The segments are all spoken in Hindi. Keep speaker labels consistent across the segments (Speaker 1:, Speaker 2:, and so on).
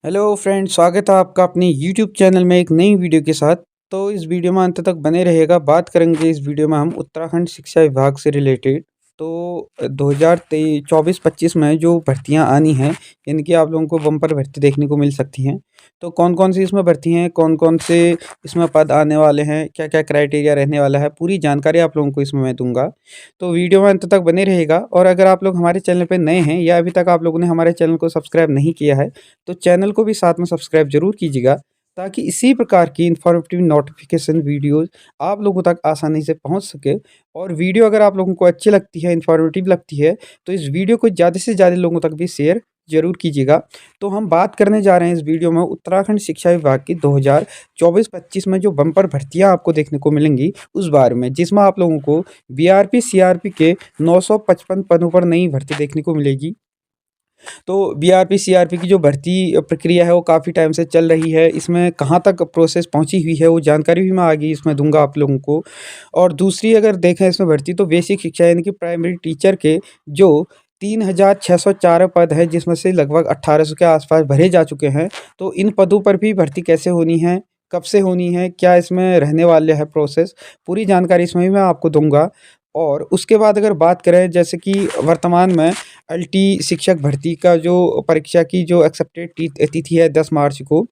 Speaker 1: हेलो फ्रेंड, स्वागत है आपका अपने यूट्यूब चैनल में एक नई वीडियो के साथ। तो इस वीडियो में अंत तक बने रहेगा। बात करेंगे इस वीडियो में हम उत्तराखंड शिक्षा विभाग से रिलेटेड। तो 2024-25 में जो भर्तियां आनी हैं, इनकी आप लोगों को बम्पर भर्ती देखने को मिल सकती हैं। तो कौन कौन सी इसमें भर्ती हैं, कौन कौन से इसमें पद आने वाले हैं, क्या क्या क्राइटेरिया रहने वाला है, पूरी जानकारी आप लोगों को इसमें मैं दूंगा। तो वीडियो में अंत तक बने रहेगा। और अगर आप लोग हमारे चैनल पर नए हैं या अभी तक आप लोगों ने हमारे चैनल को सब्सक्राइब नहीं किया है, तो चैनल को भी साथ में सब्सक्राइब जरूर कीजिएगा, ताकि इसी प्रकार की इन्फॉर्मेटिव नोटिफिकेशन वीडियोस आप लोगों तक आसानी से पहुंच सके। और वीडियो अगर आप लोगों को अच्छी लगती है, इन्फॉर्मेटिव लगती है, तो इस वीडियो को ज़्यादा से ज़्यादा लोगों तक भी शेयर जरूर कीजिएगा। तो हम बात करने जा रहे हैं इस वीडियो में उत्तराखंड शिक्षा विभाग की 2024-25 में जो बम्पर भर्तियां आपको देखने को मिलेंगी उस बारे में, जिसमें आप लोगों को बीआरपी सीआरपी के 955 पदों पर नई भर्ती देखने को मिलेगी। तो बीआरपी सीआरपी की जो भर्ती प्रक्रिया है वो काफ़ी टाइम से चल रही है। इसमें कहाँ तक प्रोसेस पहुँची हुई है वो जानकारी भी मैं आगे इसमें दूंगा आप लोगों को। और दूसरी अगर देखें इसमें भर्ती, तो बेसिक शिक्षा यानी कि प्राइमरी टीचर के जो 3604 पद हैं, जिसमें से लगभग 1800 के आसपास भरे जा चुके हैं। तो इन पदों पर भी भर्ती कैसे होनी है, कब से होनी है, क्या इसमें रहने वाले है प्रोसेस, पूरी जानकारी इसमें भी मैं आपको दूंगा। और उसके बाद अगर बात करें, जैसे कि वर्तमान में एलटी शिक्षक भर्ती का जो परीक्षा की जो एक्सेप्टेड तिथि है 10 मार्च को,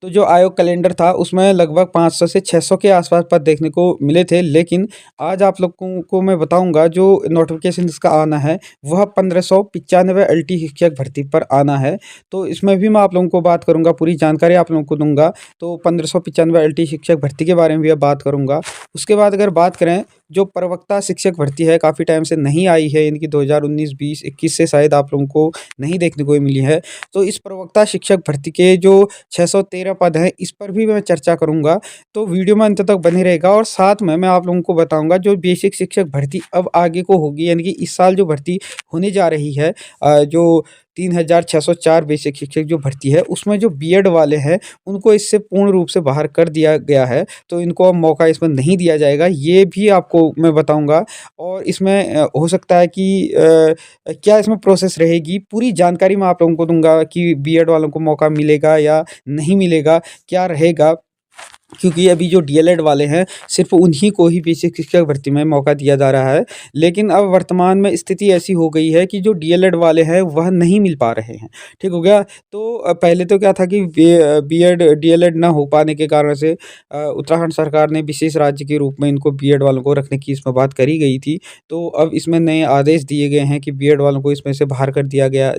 Speaker 1: तो जो आयोग कैलेंडर था उसमें लगभग 500 से 600 के आसपास पद देखने को मिले थे। लेकिन आज आप लोगों को मैं बताऊंगा जो नोटिफिकेशन इसका आना है वह 1595 एलटी शिक्षक भर्ती पर आना है। तो इसमें भी मैं आप लोगों को बात करूंगा, पूरी जानकारी आप लोगों को दूंगा। तो 1595 एलटी शिक्षक भर्ती के बारे में भी अब बात करूंगा। उसके बाद अगर बात करें, जो प्रवक्ता शिक्षक भर्ती है काफ़ी टाइम से नहीं आई है, इनकी 2019, 20, 21 से शायद आप लोगों को नहीं देखने को मिली है। तो इस प्रवक्ता शिक्षक भर्ती के जो 613 पद हैं, इस पर भी मैं चर्चा करूँगा। तो वीडियो में अंत तक बने रहेगा। और साथ में मैं आप लोगों को बताऊँगा जो बेसिक शिक्षक भर्ती अब आगे को होगी, यानी कि इस साल जो भर्ती होने जा रही है, जो 3604 बेसिक शिक्षक जो भर्ती है, उसमें जो बीएड वाले हैं उनको इससे पूर्ण रूप से बाहर कर दिया गया है। तो इनको अब मौका इसमें नहीं दिया जाएगा, ये भी आपको मैं बताऊँगा। और इसमें हो सकता है कि क्या इसमें प्रोसेस रहेगी, पूरी जानकारी मैं आप लोगों को दूँगा कि बीएड वालों को मौका मिलेगा या नहीं मिलेगा, क्या रहेगा। क्योंकि अभी जो डीएलएड वाले हैं सिर्फ़ उन्हीं को ही बेसिक शिक्षक भर्ती में मौका दिया जा रहा है। लेकिन अब वर्तमान में स्थिति ऐसी हो गई है कि जो डीएलएड वाले हैं वह नहीं मिल पा रहे हैं। ठीक हो गया? तो पहले तो क्या था कि बीएड डीएलएड ना हो पाने के कारण से उत्तराखंड सरकार ने विशेष राज्य के रूप में इनको बीएड वालों को रखने की इसमें बात करी गई थी। तो अब इसमें नए आदेश दिए गए हैं कि बीएड वालों को इसमें से बाहर कर दिया गया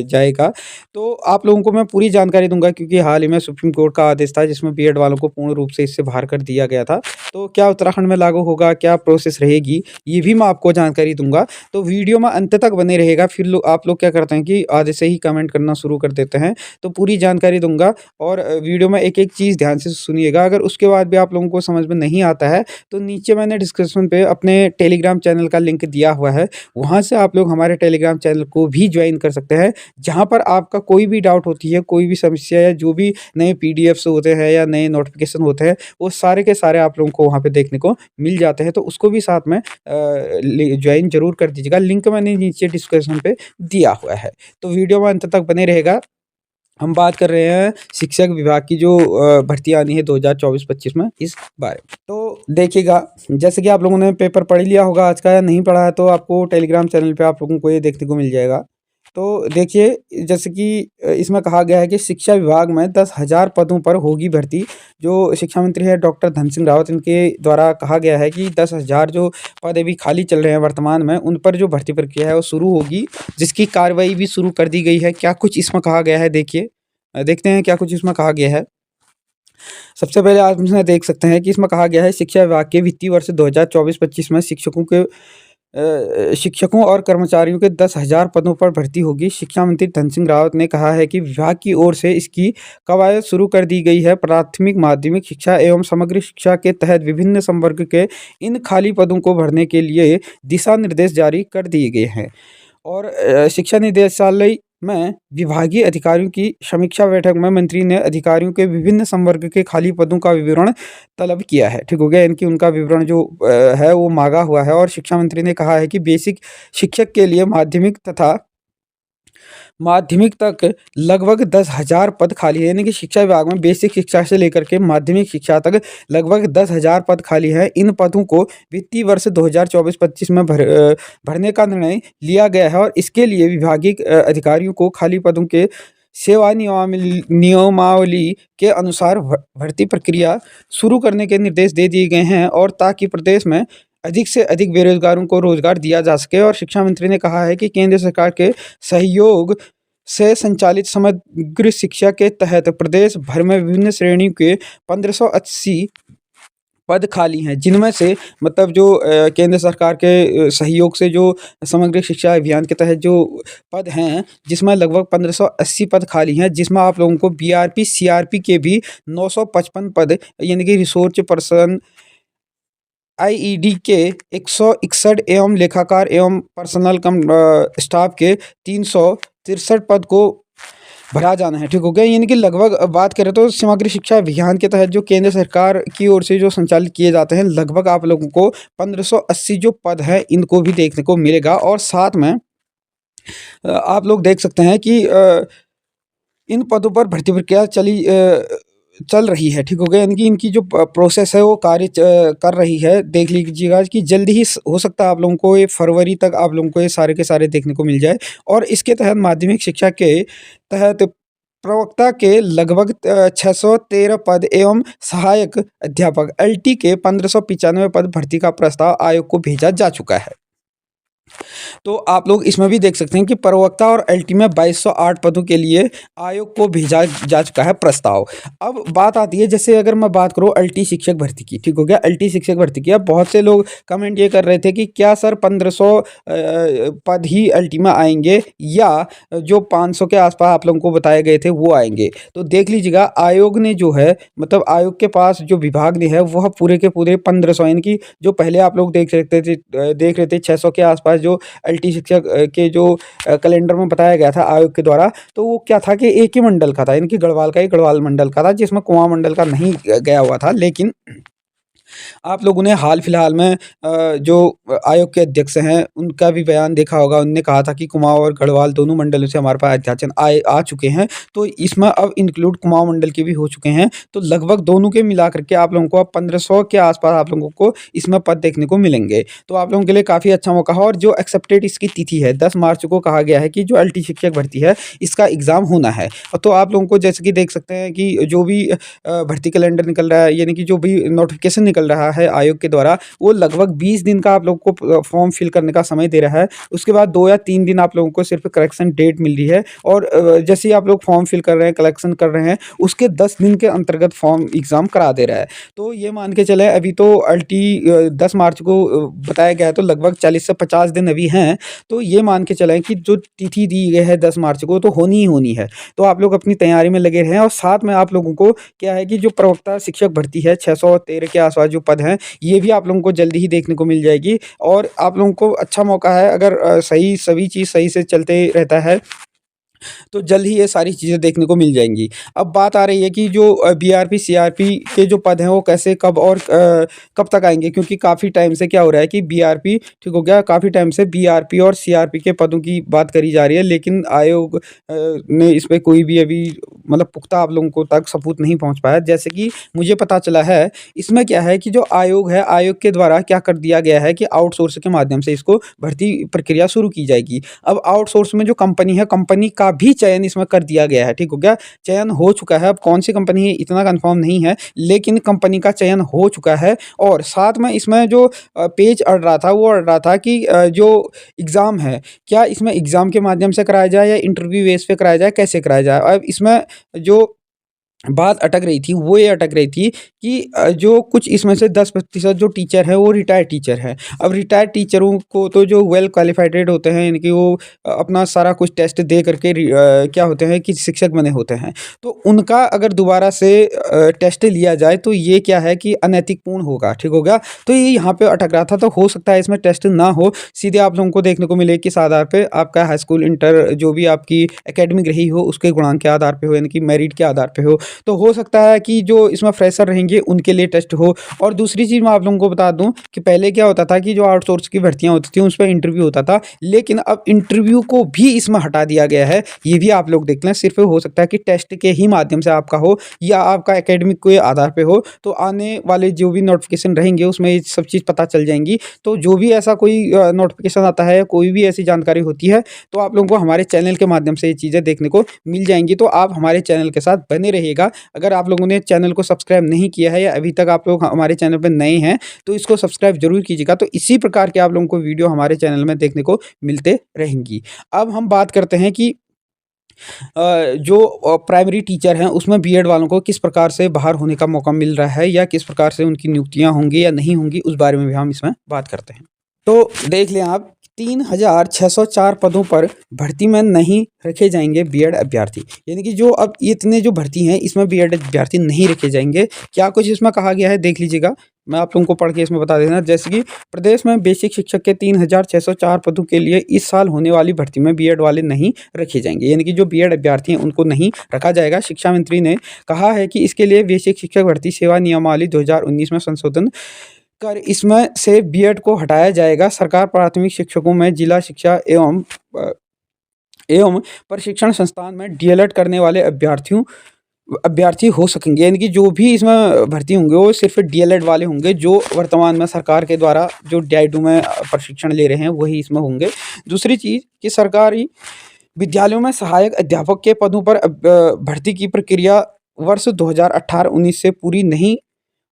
Speaker 1: जाएगा। तो आप लोगों को मैं पूरी जानकारी दूँगा, क्योंकि हाल ही में सुप्रीम कोर्ट का आदेश था जिसमें बीएड वालों को पूर्ण रूप से इससे बाहर कर दिया गया था। तो क्या उत्तराखंड में लागू होगा, क्या प्रोसेस रहेगी, ये भी मैं आपको जानकारी दूँगा। तो वीडियो में अंत तक बने रहेगा। फिर आप लोग क्या करते हैं कि आधे से ही कमेंट करना शुरू कर देते हैं। तो पूरी जानकारी दूँगा। और वीडियो में एक-एक चीज़ ध्यान से सुनिएगा। अगर उसके बाद भी आप लोगों को समझ में नहीं आता है, तो नीचे मैंने डिस्क्रिप्शन पे अपने टेलीग्राम चैनल का लिंक दिया हुआ है। वहाँ से आप लोग हमारे टेलीग्राम चैनल को भी जॉइन कर सकते हैं, जहाँ पर आपका कोई भी डाउट होती है, कोई भी समस्या या जो भी नए पीडीएफ्स होते हैं या नए नोटिफिकेशन होते हैं, वो सारे के सारे आप लोगों को वहाँ पे देखने को मिल जाते हैं। तो उसको भी साथ में ज्वाइन ज़रूर कर दीजिएगा। लिंक मैंने नीचे डिस्क्रिप्शन पे दिया हुआ है। तो वीडियो में अंत तक बने रहेगा। हम बात कर रहे हैं शिक्षक विभाग की जो भर्ती आनी है 2024-25 में, इस बारे में। तो देखिएगा, जैसे कि आप लोगों ने पेपर पढ़ लिया होगा आज का, या नहीं पढ़ा है तो आपको टेलीग्राम चैनल पे आप लोगों को ये देखने को मिल जाएगा। तो देखिए, जैसे कि इसमें कहा गया है कि शिक्षा विभाग में 10,000 पदों पर होगी भर्ती। जो शिक्षा मंत्री है डॉक्टर धन सिंह रावत, इनके द्वारा कहा गया है कि 10,000 जो पद अभी खाली चल रहे हैं वर्तमान में, उन पर जो भर्ती प्रक्रिया है वो शुरू होगी, जिसकी कार्रवाई भी शुरू कर दी गई है। क्या कुछ इसमें कहा गया है, देखिए, देखते हैं क्या कुछ इसमें कहा गया है। सबसे पहले आप इसमें देख सकते हैं कि इसमें कहा गया है शिक्षा विभाग के वित्तीय वर्ष 2024-25 में शिक्षकों और कर्मचारियों के 10,000 पदों पर भर्ती होगी। शिक्षा मंत्री धन सिंह रावत ने कहा है कि विभाग की ओर से इसकी कवायद शुरू कर दी गई है। प्राथमिक माध्यमिक शिक्षा एवं समग्र शिक्षा के तहत विभिन्न संवर्ग के इन खाली पदों को भरने के लिए दिशा निर्देश जारी कर दिए गए हैं। और शिक्षा निदेशालय में विभागीय अधिकारियों की समीक्षा बैठक में मंत्री ने अधिकारियों के विभिन्न संवर्ग के खाली पदों का विवरण तलब किया है। ठीक हो गया, इनकी उनका विवरण जो है वो मांगा हुआ है। और शिक्षा मंत्री ने कहा है कि बेसिक शिक्षक के लिए माध्यमिक तथा माध्यमिक तक लगभग 10,000 पद खाली है, यानी कि शिक्षा विभाग में बेसिक शिक्षा से लेकर के माध्यमिक शिक्षा तक लगभग 10,000 पद खाली है। इन पदों को वित्तीय वर्ष 2024-25 में भरने का निर्णय लिया गया है और इसके लिए विभागीय अधिकारियों को खाली पदों के सेवा नियमावली के अनुसार भर्ती प्रक्रिया शुरू करने के निर्देश दे दिए गए हैं और ताकि प्रदेश में अधिक से अधिक बेरोजगारों को रोजगार दिया जा सके। और शिक्षा मंत्री ने कहा है कि केंद्र सरकार के सहयोग से संचालित समग्र शिक्षा के तहत प्रदेश भर में विभिन्न श्रेणी के 1580 पद खाली हैं, जिनमें से मतलब जो केंद्र सरकार के सहयोग से जो समग्र शिक्षा अभियान के तहत जो पद हैं, जिसमें लगभग 1580 पद खाली हैं, जिसमें आप लोगों को बीआरपी सीआरपी के भी 955 पद, यानी कि रिसोर्स पर्सन आईईडी के 161 एवं लेखाकार एवं पर्सनल कम स्टाफ के 363 पद को भरा जाना है। ठीक हो गया। यानी कि लगभग बात करें तो समग्र शिक्षा अभियान के तहत जो केंद्र सरकार की ओर से जो संचालित किए जाते हैं, लगभग आप लोगों को 1580 जो पद है इनको भी देखने को मिलेगा। और साथ में आप लोग देख सकते हैं कि इन पदों पर भर्ती प्रक्रिया चल रही है। ठीक हो गया। यानी कि इनकी जो प्रोसेस है वो कार्य कर रही है। देख लीजिएगा कि जल्दी ही हो सकता है आप लोगों को ये फरवरी तक आप लोगों को ये सारे के सारे देखने को मिल जाए। और इसके तहत माध्यमिक शिक्षा के तहत प्रवक्ता के लगभग 613 पद एवं सहायक अध्यापक एलटी के 1595 पद भर्ती का प्रस्ताव आयोग को भेजा जा चुका है। तो आप लोग इसमें भी देख सकते हैं कि प्रवक्ता और एलटी में 2208 पदों के लिए आयोग को भेजा जा चुका है प्रस्ताव। अब बात आती है, जैसे अगर मैं बात करूं एलटी शिक्षक भर्ती की, ठीक हो गया, एलटी शिक्षक भर्ती की। अब बहुत से लोग कमेंट ये कर रहे थे कि क्या सर 1500 पद ही एलटी में आएंगे या जो 500 के आसपास आप लोगों को बताए गए थे वो आएंगे। तो देख लीजिएगा, आयोग ने जो है मतलब आयोग के पास जो विभाग ने है वह पूरे के पूरे 1500, यानी कि जो पहले आप लोग देख रहे थे 600 के आसपास जो एलटी शिक्षक के जो कैलेंडर में बताया गया था आयोग के द्वारा, तो वो क्या था कि एक ही मंडल का था, यानी कि गढ़वाल का ही गढ़वाल मंडल का था, जिसमें कुआं मंडल का नहीं गया हुआ था। लेकिन आप लोगों ने हाल फिलहाल में जो आयोग के अध्यक्ष हैं उनका भी बयान देखा होगा। उन्होंने कहा था कि कुमाऊं और गढ़वाल दोनों मंडलों से हमारे पास अध्याचन आ चुके हैं, तो इसमें अब इंक्लूड कुमाऊं मंडल के भी हो चुके हैं। तो लगभग दोनों के मिला करके आप लोगों को अब 1500 के आसपास आप लोगों को इसमें पद देखने को मिलेंगे। तो आप लोगों के लिए काफ़ी अच्छा मौका है। और जो एक्सेप्टेड इसकी तिथि है 10 मार्च को कहा गया है कि जो एलटी शिक्षक भर्ती है इसका एग्ज़ाम होना है। तो आप लोगों को जैसे कि देख सकते हैं कि जो भी भर्ती कैलेंडर निकल रहा है, यानी कि जो भी नोटिफिकेशन निकल रहा है आयोग के द्वारा, वो लगभग 20 दिन का आप लोगों को फॉर्म फिल करने का समय दे रहा है। उसके बाद 2 या 3 दिन आप लोगों को सिर्फ करेक्शन डेट मिल रही है। और जैसे ही आप लोग फॉर्म फिल कर रहे हैं, कलेक्शन कर रहे हैं, उसके 10 दिन के अंतर्गत फॉर्म एग्ज़ाम करा दे रहा है। तो ये मान के चले अभी तो एलटी 10 मार्च को बताया गया है, तो लगभग 40 से 50 दिन अभी हैं। तो ये मान के चलें कि जो तिथि दी गई है 10 मार्च को, तो होनी ही होनी है। तो आप लोग अपनी तैयारी में लगे रहें। और साथ में आप लोगों को क्या है कि जो प्रवक्ता शिक्षक भर्ती है 613 के आसपास जो पद हैं, ये भी आप लोगों को जल्दी ही देखने को मिल जाएगी। और आप लोगों को अच्छा मौका है, अगर सभी चीज़ सही से चलते रहता है तो जल्द ही ये सारी चीज़ें देखने को मिल जाएंगी। अब बात आ रही है कि जो बीआरपी सीआरपी के जो पद हैं वो कैसे कब और कब तक आएंगे, क्योंकि काफ़ी टाइम से क्या हो रहा है कि बीआरपी, ठीक हो गया, काफ़ी टाइम से बीआरपी और सीआरपी के पदों की बात करी जा रही है, लेकिन आयोग ने इस पर कोई भी अभी मतलब पुख्ता आप लोगों को तक सबूत नहीं पहुंच पाया। जैसे कि मुझे पता चला है, इसमें क्या है कि जो आयोग है, आयोग के द्वारा क्या कर दिया गया है कि आउटसोर्स के माध्यम से इसको भर्ती प्रक्रिया शुरू की जाएगी। अब आउटसोर्स में जो कंपनी है, कंपनी का भी चयन इसमें कर दिया गया है। ठीक हो गया, चयन हो चुका है। अब कौन सी कंपनी है इतना कंफर्म नहीं है, लेकिन कंपनी का चयन हो चुका है। और साथ में इसमें जो पेज अड़ रहा था वो अड़ रहा था कि जो एग्ज़ाम है, क्या इसमें एग्ज़ाम के माध्यम से कराया जाए या इंटरव्यू बेस पे कराया जाए, कैसे कराया जाए। अब इसमें जो बात अटक रही थी वो ये अटक रही थी कि जो कुछ इसमें से 10% जो टीचर है वो रिटायर्ड टीचर है। अब रिटायर्ड टीचरों को तो जो वेल क्वालिफाइड होते हैं, यानी कि वो अपना सारा कुछ टेस्ट दे करके क्या होते हैं कि शिक्षक बने होते हैं, तो उनका अगर दोबारा से टेस्ट लिया जाए तो ये क्या है कि अनैतिकपूर्ण होगा। ठीक हो गया, तो ये यहाँ पे अटक रहा था। तो हो सकता है इसमें टेस्ट ना हो, सीधे आप लोगों को देखने को मिले किस आधार पे आपका हाई स्कूल इंटर जो भी आपकी एकेडमिक रही हो उसके गुणांक के आधार पे हो, यानी कि मेरिट के आधार पे हो। तो हो सकता है कि जो इसमें फ्रेशर रहेंगे उनके लिए टेस्ट हो। और दूसरी चीज़ मैं आप लोगों को बता दूँ कि पहले क्या होता था कि जो आउटसोर्स की भर्तियाँ होती थी उस पे इंटरव्यू होता था, लेकिन अब इंटरव्यू को भी इसमें हटा दिया गया है। ये भी आप लोग देख लें, सिर्फ़ हो सकता है कि टेस्ट के ही माध्यम से आपका हो या आपका एकेडमिक के आधार पे हो, तो आने वाले जो भी नोटिफ़िकेशन रहेंगे उसमें ये सब चीज़ पता चल जाएँगी। तो जो भी ऐसा कोई नोटिफ़िकेशन आता है, कोई भी ऐसी जानकारी होती है, तो आप लोगों को हमारे चैनल के माध्यम से ये चीज़ें देखने को मिल जाएँगी। तो आप हमारे चैनल के साथ बने रहिएगा। अगर आप लोगों ने चैनल को सब्सक्राइब नहीं किया है या अभी तक आप लोग हमारे चैनल पे नए हैं, तो इसको सब्सक्राइब ज़रूर कीजिएगा। तो इसी प्रकार के आप लोगों को वीडियो हमारे चैनल में देखने को मिलते रहेंगी। अब हम बात करते हैं कि जो प्राइमरी टीचर हैं उसमें बीएड वालों को किस प्रकार से बाहर होने का मौका मिल रहा है या किस प्रकार से उनकी नियुक्तियाँ होंगी या नहीं होंगी, उस बारे में भी हम इसमें बात करते हैं। तो देख लें आप, 3604 पदों पर भर्ती में नहीं रखे जाएँगे बीएड अभ्यर्थी। यानी कि जो अब इतने जो भर्ती हैं इसमें बीएड अभ्यर्थी नहीं रखे जाएँगे। क्या कुछ इसमें कहा गया है देख लीजिएगा। मैं आप लोगों को पढ़ के इसमें बता देना, जैसे कि प्रदेश में बेसिक शिक्षक के 3604 पदों के लिए इस साल होने वाली भर्ती में बीएड वाले नहीं रखे जाएँगे। यानी कि जो बीएड अभ्यर्थी हैं उनको नहीं रखा जाएगा। शिक्षा मंत्री ने कहा है कि इसके लिए बेसिक शिक्षक भर्ती सेवा नियमावली 2019 में संशोधन कर इसमें से बीएड को हटाया जाएगा। सरकार प्राथमिक शिक्षकों में जिला शिक्षा एवं प्रशिक्षण संस्थान में डीएलएड करने वाले अभ्यर्थी हो सकेंगे। यानी कि जो भी इसमें भर्ती होंगे वो सिर्फ डीएलएड वाले होंगे, जो वर्तमान में सरकार के द्वारा जो डीआईडू में प्रशिक्षण ले रहे हैं वही इसमें होंगे। दूसरी चीज़ कि सरकारी विद्यालयों में सहायक अध्यापक के पदों पर भर्ती की प्रक्रिया वर्ष 2018-19 से पूरी नहीं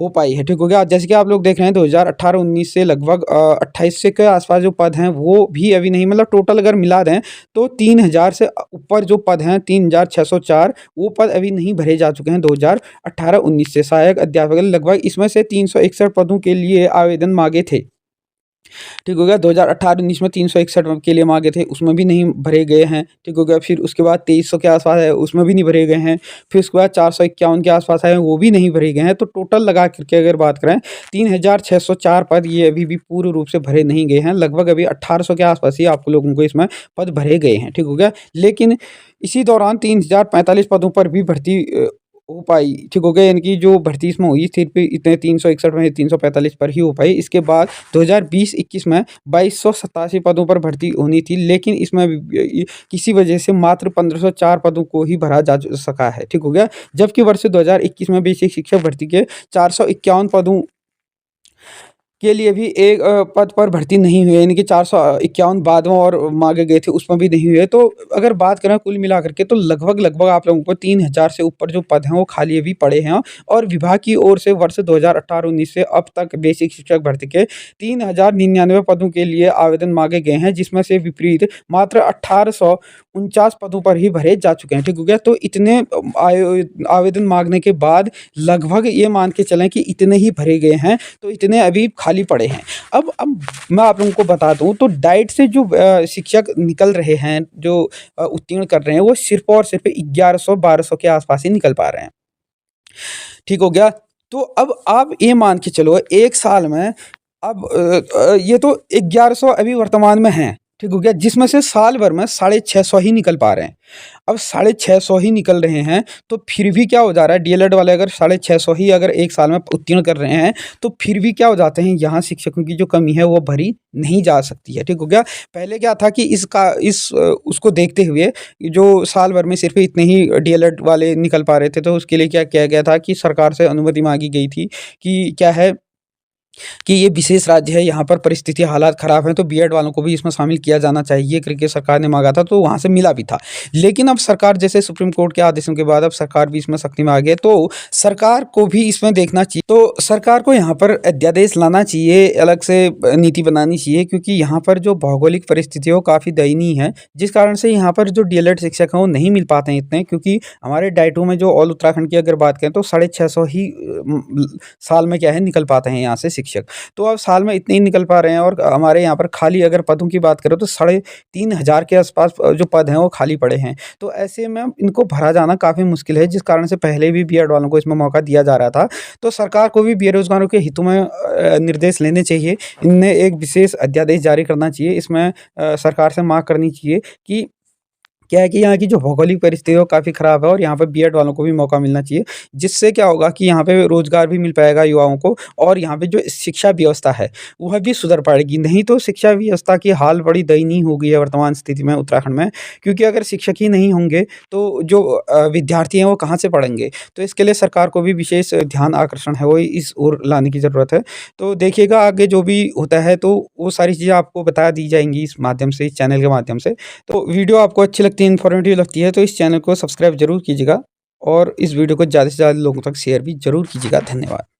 Speaker 1: हो पाई है, ठीक हो गया। जैसे कि आप लोग देख रहे हैं 2018-19 से लगभग 28 के आसपास जो पद हैं वो भी अभी नहीं, मतलब टोटल अगर मिला दें तो 3000 से ऊपर जो पद हैं 3604 वो पद अभी नहीं भरे जा चुके हैं 2018-19 से। सहायक अध्यापक लगभग इसमें से 361 पदों के लिए आवेदन मांगे थे, ठीक हो गया। 2018-19 में 361 के लिए मांगे थे, उसमें भी नहीं भरे गए हैं, ठीक हो गया। फिर उसके बाद 2300 के आसपास है, उसमें भी नहीं भरे गए हैं। फिर उसके बाद 451 के आसपास है, वो भी नहीं भरे गए हैं। तो टोटल लगा करके अगर बात करें 3604 पद ये अभी भी पूर्ण रूप से भरे नहीं गए हैं। लगभग अभी 1800 के आसपास ही आप लोगों को इसमें पद भरे गए हैं, ठीक हो गया। लेकिन इसी दौरान 3045 पदों पर भी भर्ती हो पाई, ठीक हो गया। यानी कि जो भर्ती इसमें हुई सिर्फ इतने 361 में 345 पर ही हो पाई। इसके बाद 2020-21 में 2287 पदों पर भर्ती होनी थी, लेकिन इसमें किसी वजह से मात्र 1504 पदों को ही भरा जा सका है, ठीक हो गया। जबकि वर्ष 2021 में बेसिक शिक्षक भर्ती के 451 पदों के लिए भी एक पद पर भर्ती नहीं हुई, यानी कि 451 बाद में और मांगे गए थे उसमें भी नहीं हुए। तो अगर बात करें कुल मिलाकर के तो लगभग आप लोगों को 3000 से ऊपर जो पद हैं वो खाली अभी पड़े हैं। और विभाग की ओर से वर्ष 2018-19 से अब तक बेसिक शिक्षक भर्ती के 3099 पदों के लिए आवेदन मांगे गए हैं, जिसमें से विपरीत मात्र 1849 पदों पर ही भरे जा चुके हैं, ठीक हो गया। तो इतने आवेदन मांगने के बाद लगभग ये मान के चलें कि इतने ही भरे गए हैं, तो इतने अभी खाली पड़े हैं। अब मैं आप लोगों को बता दूं तो डाइट से जो शिक्षक निकल रहे हैं, जो उत्तीर्ण कर रहे हैं, वो सिर्फ और सिर्फ 1100-1200 के आसपास ही निकल पा रहे हैं, ठीक हो गया। तो अब आप ये मान के चलो एक साल में अब ये तो 1100 अभी वर्तमान में हैं, ठीक हो गया, जिसमें से साल भर में 650 ही निकल पा रहे हैं। अब 650 ही निकल रहे हैं तो फिर भी क्या हो जा रहा है, डीएलएड वाले अगर 650 ही अगर एक साल में उत्तीर्ण कर रहे हैं तो फिर भी क्या हो जाते हैं, यहाँ शिक्षकों की जो कमी है वो भरी नहीं जा सकती है, ठीक हो गया। पहले क्या था कि उसको देखते हुए जो साल भर में सिर्फ इतने ही डीएलएड वाले निकल पा रहे थे, तो उसके लिए क्या किया गया था कि सरकार से अनुमति मांगी गई थी कि क्या है कि ये विशेष राज्य है, यहाँ पर परिस्थिति हालात ख़राब हैं, तो बीएड वालों को भी इसमें शामिल किया जाना चाहिए करके सरकार ने मांगा था, तो वहाँ से मिला भी था। लेकिन अब सरकार जैसे सुप्रीम कोर्ट के आदेशों के बाद अब सरकार भी इसमें सख्ती में आ गई, तो सरकार को भी इसमें देखना चाहिए, तो सरकार को यहाँ पर अध्यादेश लाना चाहिए, अलग से नीति बनानी चाहिए, क्योंकि यहाँ पर जो भौगोलिक परिस्थिति है वो काफ़ी दयनीय है, जिस कारण से यहाँ पर जो डीएलएड शिक्षक हैं वो नहीं मिल पाते हैं इतने, क्योंकि हमारे डाइटो में जो ऑल उत्तराखंड की अगर बात करें तो 650 ही साल में क्या है निकल पाते हैं यहाँ से शिक्षक। तो अब साल में इतने ही निकल पा रहे हैं, और हमारे यहाँ पर खाली अगर पदों की बात करें तो 3500 के आसपास जो पद हैं वो खाली पड़े हैं। तो ऐसे में इनको भरा जाना काफ़ी मुश्किल है, जिस कारण से पहले भी बीएड वालों को इसमें मौका दिया जा रहा था। तो सरकार को भी बेरोजगारों के हितों में निर्देश लेने चाहिए, इनमें एक विशेष अध्यादेश जारी करना चाहिए। इसमें सरकार से मांग करनी चाहिए कि क्या है कि यहाँ की जो भौगोलिक परिस्थिति है वो काफ़ी ख़राब है और यहाँ पे बीएड वालों को भी मौका मिलना चाहिए। जिससे क्या होगा कि यहाँ पे रोज़गार भी मिल पाएगा युवाओं को और यहाँ पे जो शिक्षा व्यवस्था है, वह भी सुधर पाएगी। नहीं तो शिक्षा व्यवस्था की हाल बड़ी दयनीय हो गई है वर्तमान स्थिति में उत्तराखंड में, क्योंकि अगर शिक्षक ही नहीं होंगे तो जो विद्यार्थी हैं वो कहाँ से पढ़ेंगे? तो इसके लिए सरकार को भी विशेष ध्यान आकर्षण है वो इस ओर लाने की ज़रूरत है। तो देखिएगा आगे जो भी होता है तो वो सारी चीज़ें आपको बता दी जाएँगी इस माध्यम से, इस चैनल के माध्यम से। तो वीडियो आपको अच्छी लगती है, इन्फॉर्मेटिव लगती है तो इस चैनल को सब्सक्राइब ज़रूर कीजिएगा और इस वीडियो को ज़्यादा से ज़्यादा लोगों तक शेयर भी ज़रूर कीजिएगा। धन्यवाद।